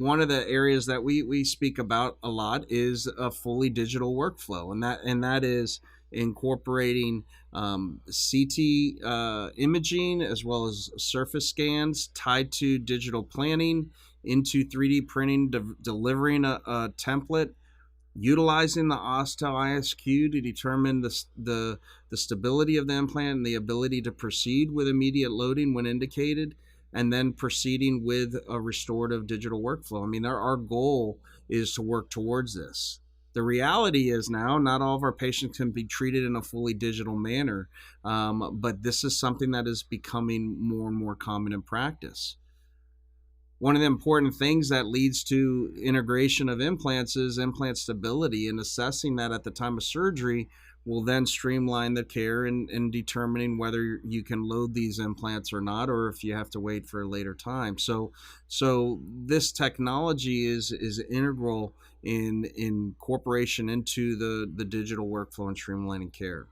One of the areas that we speak about a lot is a fully digital workflow, and that is incorporating CT imaging as well as surface scans tied to digital planning into 3D printing, delivering a template, utilizing the Osstell ISQ to determine the stability of the implant and the ability to proceed with immediate loading when indicated, and then proceeding with a restorative digital workflow. I mean, our goal is to work towards this. The reality is now not all of our patients can be treated in a fully digital manner, but this is something that is becoming more and more common in practice. One of the important things that leads to integration of implants is implant stability, and assessing that at the time of surgery will then streamline the care in determining whether you can load these implants or not, or if you have to wait for a later time. So this technology is integral in incorporation into the digital workflow and streamlining care.